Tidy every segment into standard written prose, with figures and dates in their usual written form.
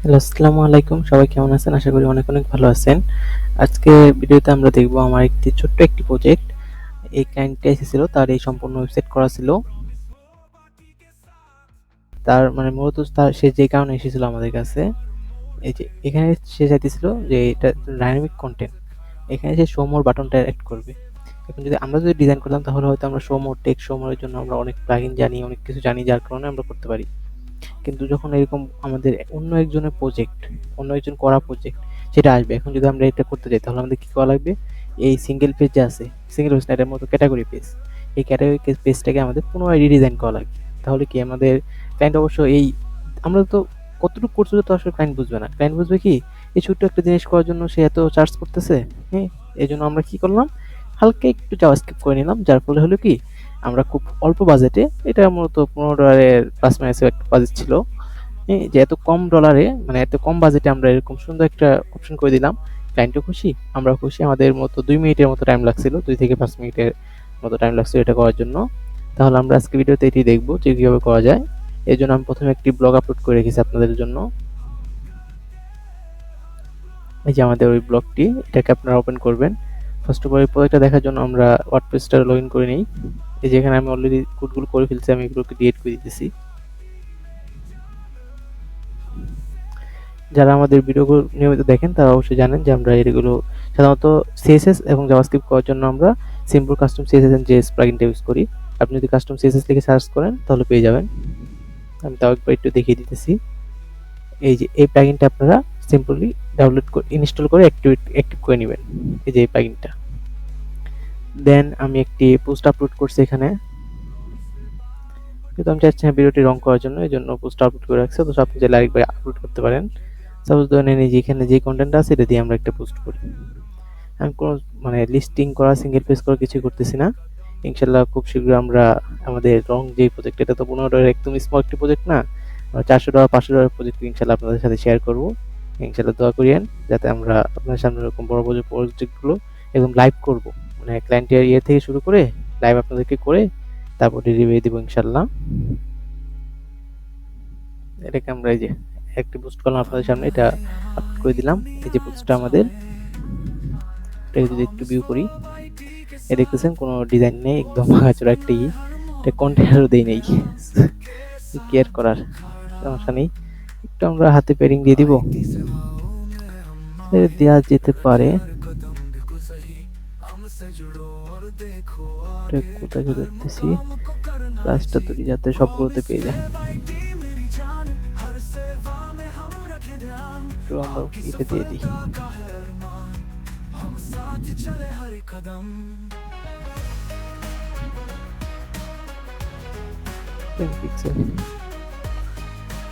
Hello, আসসালামু আলাইকুম। সবাই কেমন আছেন? আশা করি অনেক অনেক ভালো আছেন। আজকে ভিডিওতে আমরা দেখব আমার ছোট্ট একটি প্রজেক্ট। এই ক্লায়েন্টটা এসেছিল, তার এই সম্পূর্ণ ওয়েবসাইট করা ছিল। তার মানে মূলত সে যে কারণে এসেছিল আমাদের কাছে, এই যে এখানে সে চাইতেছিল যে এটা ডাইনামিক কনটেন্ট। এখানে সে শো মোর বাটনটা এড করবে। এখন আমরা যদি ডিজাইন করতাম তাহলে হয়তো আমরা শো মোর, টেক্সট শো মোরের জন্য আমরা অনেক প্লাগইন জানি, অনেক কিছু জানি, যার কারণে আমরা করতে পারি। কিন্তু যখন এরকম আমাদের অন্য একজনের প্রজেক্ট, অন্য একজন করা প্রজেক্ট সেটা আসবে, এখন যদি আমরা এটা করতে যাই তাহলে আমাদের কি করা লাগবে? এই সিঙ্গেল পেজ যে আছে, সিঙ্গেল পেজ না, এটার মতো ক্যাটাগরি পেজ, এই ক্যাটাগরি পেজটাকে আমাদের পুনরায় রিডিজাইন করা লাগবে। তাহলে কি আমাদের ক্লায়েন্ট অবশ্য এই আমরা তো কতটুকু করছি তো আসলে ক্লায়েন্ট বুঝবে না। ক্লায়েন্ট বুঝবে কি এই ছোট্ট একটা জিনিস করার জন্য সে এত চার্জ করতেছে। হ্যাঁ, এই জন্য আমরা কি করলাম, হালকা একটু জাভাস্ক্রিপ্ট করে নিলাম, যার ফলে হলো কি আমরা খুব অল্প বাজেটে, এটা মূলত $15 প্লাস মাইনাস একটা বাজেট ছিল, যে এত কম ডলারে মানে এত কম বাজেটে আমরা এরকম সুন্দর একটা অপশন করে দিলাম। ক্লায়েন্টও খুশি, আমরাও খুশি। আমাদের মতো 2 মিনিটের মতো টাইম লাগছিল, 2 থেকে 5 মিনিটের মতো টাইম লাগছিল এটা করার জন্য। তাহলে আমরা আজকে ভিডিওতে এটি দেখবো যে কিভাবে করা যায়। এই জন্য আমি প্রথমে একটি ব্লগ আপলোড করে রেখেছি আপনাদের জন্য। এই যে আমাদের ওই ব্লগটি, এটাকে আপনারা ওপেন করবেন। ফার্স্ট অফ অল এই প্রজেক্টটা দেখার জন্য আমরা ওয়ার্ডপ্রেসটা লগ ইন করে নিই। এই যে এখানে আমি অলরেডি কোডগুলো করে ফেলছি, আমি এগুলোকে ডিলিট করে দিতেছি। যারা আমাদের ভিডিওগুলো নিয়মিত দেখেন তারা অবশ্যই জানেন যে আমরা এগুলো সাধারণত সিএসএস এবং জাভাস্ক্রিপ্ট করার জন্য আমরা simple custom CSS and JS প্লাগইনটা ইউজ করি। আপনি যদি কাস্টম সিএসএস লিখে সার্চ করেন তাহলে পেয়ে যাবেন। আমি তাও একবার একটু দেখিয়ে দিতেছি। এই যে এই প্লাগইনটা আপনারা সিম্পলি ডাউনলোড করে ইনস্টল করে অ্যাক্টিভ করে নেবেন। এই যে এই প্লাগইনটা। দেন আমি একটি পোস্ট আপলোড করছি এখানে, কিন্তু আমি চাচ্ছি না ভিডিওটি রং করার জন্য, এই জন্য পোস্ট আপলোড করে রাখছি। তো আপনি চাইলে আরেকবার আপলোড করতে পারেন। সাপোজ ধরেন এই যে এখানে যে কন্টেন্টটা আছে এটা দিয়ে আমরা একটা পোস্ট করি। আমি কোনো মানে লিস্টিং করা, সিঙ্গেল পেজ করা কিছুই করতেছি না। ইনশাল্লাহ খুব শীঘ্রই আমরা আমাদের রং যে প্রজেক্ট, এটা তো $15 একদম স্মল একটি প্রজেক্ট না, $400 $500 প্রজেক্ট ইনশাল্লাহ আপনাদের সাথে শেয়ার করবো। ইনশাল্লাহ দোয়া করিয়েন যাতে আমরা আপনার সামনে এরকম বড় বড় প্রজেক্টগুলো একদম লাইভ করব, মানে ক্লায়েন্টের ইয়ে থেকে শুরু করে লাইভ আপনাদেরকে করে তারপর ডেলিভারি দিব ইনশাল্লাহ। এটাকে আমরা এই যে একটি পোস্ট করলাম আপনাদের সামনে, এটা আপলোড করে দিলাম। এই যে পোস্টটা আমাদের, এটাকে যদি একটু ভিউ করি, এ দেখতেছেন কোনো ডিজাইন নেই, একদম ভাঙাচোরা একটা এটা কন্টেনারও দেই নেই। কেয়ার করার সমস্যা নেই, একটু আমরা হাতে প্যাডিং দিয়ে দিব, দেওয়া যেতে পারে। কোথায় দেখতেছি প্লাসটা তৈরি যাতে সবগুলোতে পেয়ে যায়। তো আমরা এটা দিয়ে দিই। পিক্সেল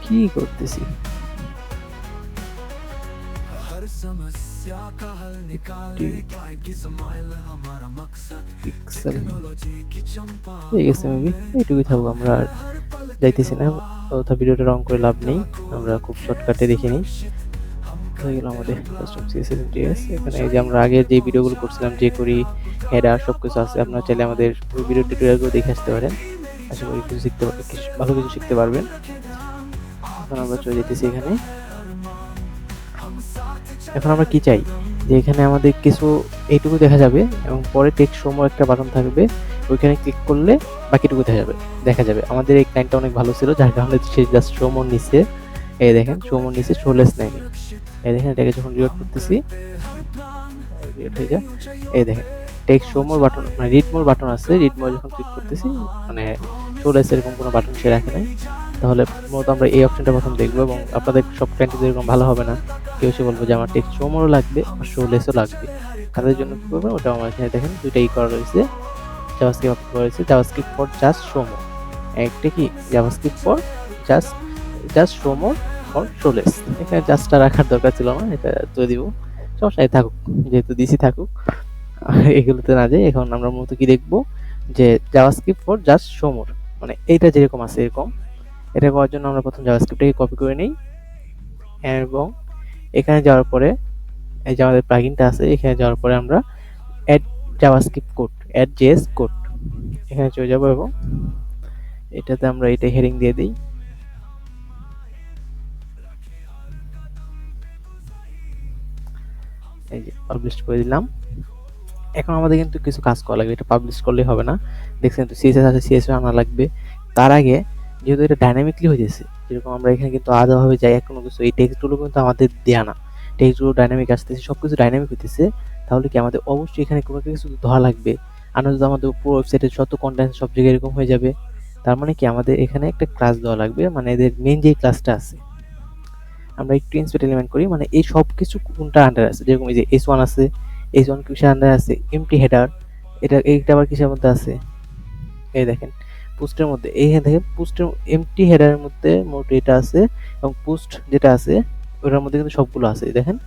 কি করতেছি, পিক্সেল হয়ে গেছে মেবি, এইটুকুই থাকবো। আমরা আর যাইতেছি না, অথবা ভিডিওটা রং করে লাভ নেই, আমরা খুব শর্টকাটে দেখে নিই। হয়ে গেল আমাদের কাস্টম সিএসএস ডিএস। এখানে এই যে আমরা আগের যে ভিডিওগুলো করছিলাম, যে করি হেডার সবকিছু আছে, আপনারা চাইলে আমাদের ওই ভিডিও টিউটোরিয়ালগুলো দেখে আসতে পারেন। আশা করি কিছু শিখতে ভালো কিছু শিখতে পারবেন। এখন আমরা চলে যেতেছি এখানে। এখন আমরা কি চাই যে এখানে আমাদের কিছু এইটুকু দেখা যাবে এবং পরে টেক্সট শো মোর একটা বাটন থাকবে, ওইখানে ক্লিক করলে বাকিটুকু দেখা যাবে। আমাদের এই ক্লায়েন্টটা অনেক ভালো ছিল, যার কারণে সে জাস্ট শো মোর নিচ্ছে। এই দেখেন শো মোর নিচ্ছে, শোলেস নেয়নি। এই দেখেন এটাকে যখন রিলোড করতেছি, রিলোড হয়ে যায়। এই দেখেন টেক্সট শো মোর বাটন মানে রিড মোর বাটন আছে, রিড মোর যখন ক্লিক করতেছি মানে শোলেস এরকম কোনো বাটন সে রাখে নাই। তাহলে মূলত আমরা এই অপশনটা প্রথম দেখবো, এবং আপনাদের সব ক্লায়েন্ট এরকম ভালো হবে না, কেউ এসে বলবো যে আমার টেক্সট শো মোরও লাগবে আর শোলেসও লাগবে। তাদের জন্য কি করবেন, ওটা আমার এখানে দেখেন দুইটাই করা রয়েছে। জাভাস্ক্রিপ্ট আপলোড করা রয়েছে, JavaScript for just show more, একটা কি JavaScript for just just show more for show less. এখানে জাস্টটা রাখার দরকার ছিল না, এটা তো দিব, সমস্যা নেই, থাকুক, যেহেতু দিছি থাকুক। এগুলোতে না যাই। এখন আমরা মূলত কি দেখবো, যে জাভাস্ক্রিপ্ট ফর জাস্ট শো মোর, মানে এইটা যেরকম আছে এরকম, এটা করার জন্য আমরা প্রথম জাভাস্ক্রিপ্টটাকে কপি করে নিই, এবং এখানে যাওয়ার পরে এই যে আমাদের প্লাগইনটা আছে, এখানে যাওয়ার পরে আমরা add JavaScript code, add JS code, এখানে চলে যাব এবং এটাতে আমরা এটা হেডিং দিয়ে দিই। এই যে পাবলিশ করে দিলাম। এখন আমাদের কিন্তু কিছু কাজ করা লাগবে, এটা পাবলিশ করলেই হবে না। দেখছেন তো সিএসএস আছে, সিএসএস আনা লাগবে। তার আগে যেহেতু এটা ডাইনামিকলি হয়ে যাচ্ছে, যেরকম আমরা এখানে কিন্তু আলাদাভাবে যাই কোনো কিছু, এই টেক্সটগুলো কিন্তু আমাদের দেয়া না, টেক্সটগুলো ডাইনামিক আসতেছে, সবকিছু ডাইনামিক হইতেছে। তাহলে কি আমাদের অবশ্যই এখানে কোনো কিছু ধোয়া লাগবে, আর নয়তো আমাদের পুরো ওয়েবসাইটের যত কন্টেন্ট সব জায়গায় এরকম হয়ে যাবে। তার মানে কি আমাদের এখানে একটা ক্লাস দেওয়া লাগবে, মানে এদের মেন যেই ক্লাসটা আছে, আমরা একটু ইনস্পেক্ট এলিমেন্ট করি, মানে এই সব কিছু কোনটা আন্ডার আছে, যেরকম এই যে S1 আছে, S1 কিসের আন্ডার আছে, এমটি হেডার, এইটা আবার কিসের মধ্যে আছে, এই দেখেন পোস্টের মধ্যে, এইখানে দেখেন পোস্টের এমটি হেডারের মধ্যে মোট এটা আছে, এবং পোস্ট যেটা আছে ওটার মধ্যে কিন্তু সবগুলো আছে, দেখেন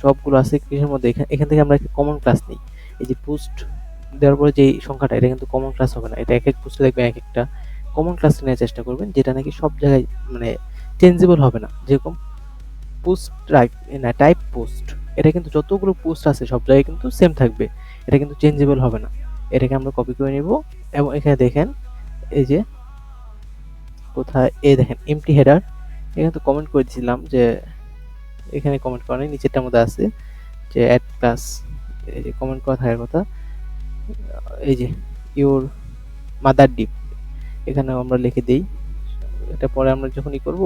সবগুলো আছে কিসের মধ্যে, এখান থেকে আমরা একটা কমন ক্লাস নিই। এই যে পোস্ট দেওয়ার পরে যে সংখ্যাটা, এটা কিন্তু কমন ক্লাস হবে না, এটা এক এক পোস্টে দেখবেন এক একটা কমন ক্লাস নেওয়ার চেষ্টা করবেন, যেটা নাকি সব জায়গায় মানে চেঞ্জেবল হবে না। যেরকম পোস্ট টাইপ, না টাইপ পোস্ট, এটা কিন্তু যতগুলো পোস্ট আছে সব জায়গায় কিন্তু সেম থাকবে, এটা কিন্তু চেঞ্জেবল হবে না। এটাকে আমরা কপি করে নিব, এবং এখানে দেখেন এই যে কোথায়, এই দেখেন এমটি হেডার, এখানে তো কমেন্ট করে দিয়েছিলাম যে, এখানে কমেন্ট করা নেই, নিচেরটার মধ্যে আছে যে অ্যাড ক্লাস, এই যে কমেন্ট করা থাকার কথা, এই যে ইউর মাদার ডিপ, এখানেও আমরা লিখে দেই। এটা পরে আমরা যখনই করব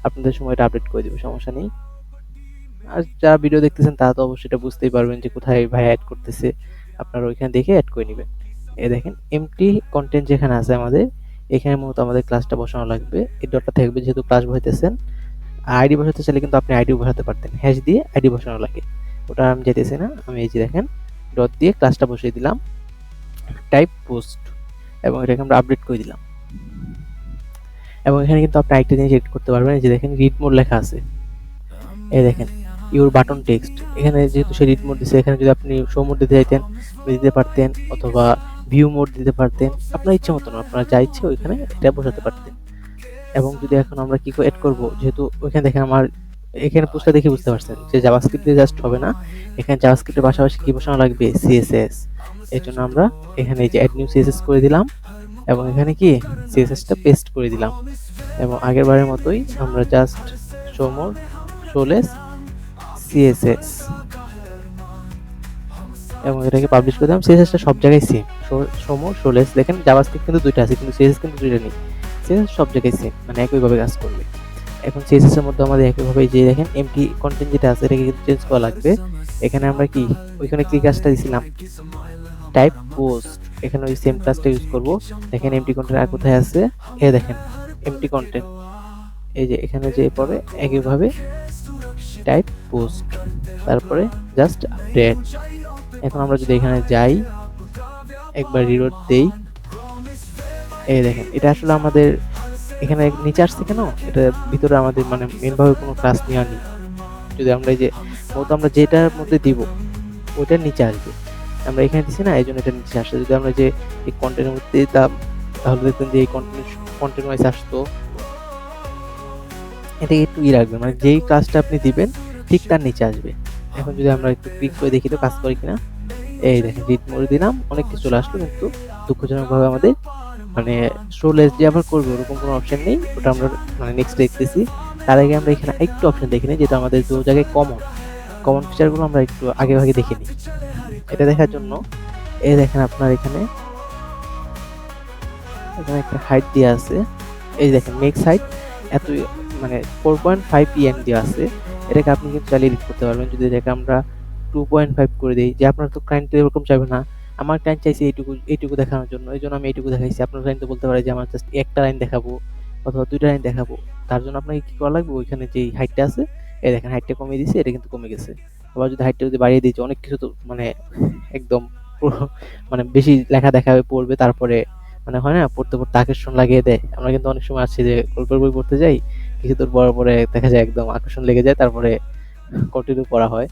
আপনাদের সময় এটা আপডেট করে দেবো, সমস্যা নেই। আর যারা ভিডিও দেখতেছেন তারা তো অবশ্যই এটা বুঝতেই পারবেন যে কোথায় ভাই অ্যাড করতেছে, আপনারা ওইখানে দেখে অ্যাড করে নেবেন। এই দেখেন এমটি কন্টেন্ট যেখানে আছে আমাদের, এখানে মূলত আমাদের ক্লাসটা বসানো লাগবে, এই ডটটা থাকবে যেহেতু ক্লাস বসাইতেছেন। আইডি বসাতে চাইলে কিন্তু আপনি আইডিও বসাতে পারতেন, হ্যাশ দিয়ে আইডি বসানো লাগে, ওটা আমি যেতেছি না। আমি এই যে দেখেন ডট দিয়ে ক্লাসটা বসিয়ে দিলাম, টাইপ পোস্ট, এবং এটাকে আমরা আপডেট করে দিলাম। এবং এখানে কিন্তু আপনি আরেকটা জিনিস এডিট করতে পারবেন, এই যে দেখেন রিড মোড লেখা আছে, এই দেখেন ইউর বাটন টেক্সট, এখানে যেহেতু সে রিড মোড দিচ্ছে, এখানে যদি আপনি শো মোড দিতে চাইতেন দিতে পারতেন, অথবা ভিউ মোড দিতে পারতেন, আপনার ইচ্ছে মতন আপনারা যা ইচ্ছে ওইখানে এটা বসাতে পারতেন। এবং যদি এখন আমরা কি এড করব, যেহেতু ওইখানে দেখেন আমার এখানে পোস্টটা দেখে বুঝতে পারছেন যে জাভাস্ক্রিপ্ট দিয়ে জাস্ট হবে না, এখানে জাভাস্ক্রিপ্টের পাশাপাশি কি বসানো লাগবে, সিএসএস। এর জন্য আমরা এখানে এই যে অ্যাড নিউ সিএসএস করে দিলাম, এবং এখানে কি সিএসএসটা পেস্ট করে দিলাম, এবং আগের বারের মতোই আমরা just show mode, shoelace, CSS, এবং এটাকে পাবলিশ করে দিলাম। সিএসএসটা সব জায়গায় সেম, শো মোড, শোলেস। দেখেন জাভাস্ক্রিপ্ট কিন্তু দুইটা আছে, কিন্তু সিএসএস কিন্তু দুইটা নেই, সিএসএস সব জায়গায় সেম, মানে একইভাবে কাজ করবে। এখন সিএসএস এর মধ্যে আমাদের একইভাবে যে দেখেন এমটি কন্টেন্ট যেটা আছে এটাকে কিন্তু চেঞ্জ করা লাগবে। এখানে আমরা কি ওইখানে কি কাজটা দিছিলাম, টাইপ পোস্ট, এখানে ওই সেম কাজটা ইউজ করব। দেখেন এমটি কন্টেন্ট আর কোথায় আছে, এই দেখেন এমটি কন্টেন্ট, এই যে এখানে যে পরে একইভাবে টাইপ পোস্ট, তারপরে জাস্ট আপডেট। এখন আমরা যদি এখানে যাই, একবার রিলোড দেই, এই দেখেন এটা আসলে আমাদের এখানে নিচে আসছে কেন, এটা ভিতরে আমাদের মানে মেন ভাবে কোনো ক্লাস নেওয়া নেই। যদি আমরা এই যে আমরা যেটার মধ্যে দিব ওইটার নিচে আসবে, আমরা এখানে দিচ্ছি না, এই জন্য এটা নিচে আসছে। যদি আমরা যে এই কন্টেন্টের মধ্যে দিতাম তাহলে দেখবেন যে এই কন্টেন্ট ওয়াইজ আসতো। এটা একটু রাখবেন, মানে যেই ক্লাসটা আপনি দিবেন ঠিক তার নিচে আসবে। এখন যদি আমরা একটু ক্লিক করে দেখি তো কাজ করে কিনা, এই দেখেন রিড মোড দিলাম, অনেক কিছু চলে আসলো, কিন্তু দুঃখজনকভাবে আমাদের মানে শোলেস যে আবার করবে ওরকম কোনো অপশন নেই, ওটা আমরা মানে নেক্সট দেখতেছি। তার আগে আমরা এখানে একটু অপশন দেখে নিই, যেটা আমাদের দু জায়গায় কমন ফিচারগুলো আমরা একটু আগে ভাগে দেখে নিই। এটা দেখার জন্য এই দেখেন আপনার এখানে একটা হাইট দেওয়া আছে, এই দেখেন মেক্স হাইট এত মানে 4.5 pm দেওয়া আছে, এটাকে আপনি কিন্তু চালিয়ে এডিট করতে পারবেন। যদি এটাকে আমরা 2.5 করে দিই, যে আপনার তো ক্লায়েন্ট তো এরকম চাইবে না, আমার ক্লায়েন্ট চাইছে এইটুকু দেখানোর জন্য, এই জন্য আমি এইটুকু দেখাইছি। আপনার ক্লায়েন্ট তো বলতে পারে যে আমার জাস্ট একটা লাইন দেখাবো অথবা দুইটা লাইন দেখাবো, তার জন্য আপনাকে কি করা লাগবে, ওইখানে যে হাইটটা আছে, এই দেখেন হাইটটা কমিয়ে দিয়েছে, এটা কিন্তু কমে গেছে। আবার যদি হাইটটা যদি বাড়িয়ে দিয়েছে, অনেক কিছু তো মানে একদম মানে বেশি লেখা দেখাবে পড়বে, তারপরে মানে হয় না পড়তে পড়তে আকর্ষণ লাগিয়ে দেয়। আমরা কিন্তু অনেক সময় আছে যে গল্পের বই পড়তে যাই, কিছু দূর পরে পরে দেখা যায় একদম আকর্ষণ লেগে যায়, তারপরে কন্টিনিউ পড়া হয়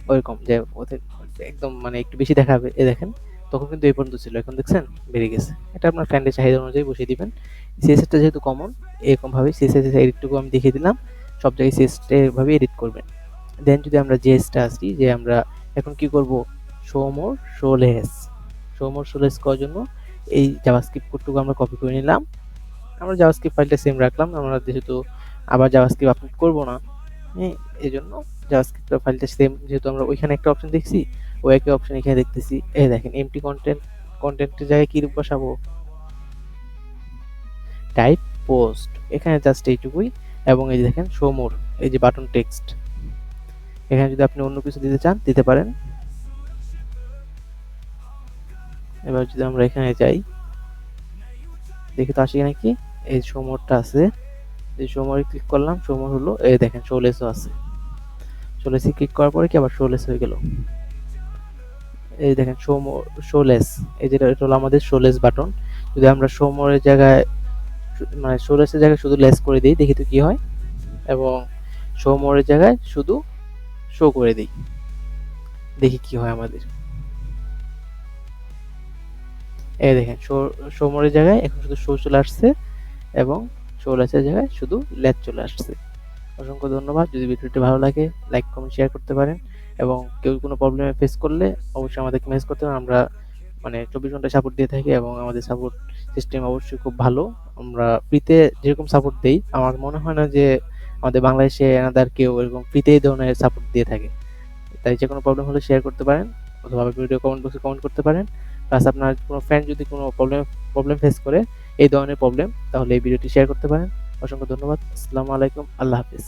ওইরকম যে ওদের একদম মানে একটু বেশি দেখাবে। এ দেখেন তখন কিন্তু এই পর্যন্ত ছিল, এখন দেখছেন বেড়ে গেছে। এটা আপনার ফ্রেন্ডের চাহিদা অনুযায়ী বসিয়ে দিবেন। সিএসএসটা যেহেতু কমন, এরকম ভাবে সিএসএস এডিটটুকু আমি দেখিয়ে দিলাম, সব জায়গায় সিএসএসটা এভাবে এডিট করবেন। দেন যদি আমরা জেএসটা আসি, যে আমরা এখন কি করব, শো মোর শোলেস, শো মোর শোলেস করার জন্য এই জাভাস্ক্রিপ্ট কোডটুকু আমরা কপি করে নিলাম। আমরা জাভাস্ক্রিপ্ট ফাইলটা সেম রাখলাম, আমরা যেহেতু আবার জাভাস্ক্রিপ্ট আপলোড করব না, হ্যাঁ এই জন্য জাভাস্ক্রিপ্টের ফাইলটা সেম, যেহেতু আমরা ওইখানে একটা অপশন দেখছি, ওই একই অপশন এখানে দেখতেছি। এই দেখেন এমটি কন্টেন্টের জায়গায় কি বসাবো, টাইপ পোস্ট, এখানে জাস্ট এইটুকুই। এবং এই যে দেখেন শো মোর, এই যে বাটন টেক্সট, এখানে যদি আপনি অন্য কিছু দিতে চান দিতে পারেন। এবার যদি আমরা এখানে যাই, দেখি তো আসে নাকি, এই শো মোরটা আছে, এই শো মোরে ক্লিক করলাম, শো মোর হলো, এই দেখেন শো লেসও আছে। শো লেসে ক্লিক করার পরে কি আবার শো লেস হয়ে গেল। এই দেখেন শো লেস, এই যেটা, এটা হলো আমাদের শো লেস বাটন। যদি আমরা শো মোরের জায়গায় মানে শো লেসের জায়গায় শুধু লেস করে দিই, দেখি তো কি হয়, এবং শো মোরের জায়গায় শুধু শো করে দিই, দেখি কি হয় আমাদের। এই দেখেন শো মোরের জায়গায় এখন শুধু শো চলে আসছে, এবং শো লেসের জায়গায় শুধু লেস চলে আসছে। অসংখ্য ধন্যবাদ। যদি ভিডিওটি ভালো লাগে লাইক কমেন্ট শেয়ার করতে পারেন, এবং কেউ কোনো প্রবলেমে ফেস করলে অবশ্যই আমাদেরকে মেসেজ করতে পারেন। আমরা মানে 24 ঘন্টা সাপোর্ট দিয়ে থাকি, এবং আমাদের সাপোর্ট সিস্টেম অবশ্যই খুব ভালো। আমরা ফ্রিতে যেরকম সাপোর্ট দেই, আমার মনে হয় না যে আমাদের বাংলাদেশে এনাদার কেউ এরকম ফ্রিতে এই ধরনের সাপোর্ট দিয়ে থাকে। তাই যে কোনো প্রবলেম হলে শেয়ার করতে পারেন, অথবা ভিডিও কমেন্ট বক্সে কমেন্ট করতে পারেন। প্লাস আপনার কোনো ফ্রেন্ড যদি কোনো প্রবলেম ফেস করে এই ধরনের প্রবলেম, তাহলে এই ভিডিওটি শেয়ার করতে পারেন। অসংখ্য ধন্যবাদ। আসসালামু আলাইকুম। আল্লাহ হাফেজ।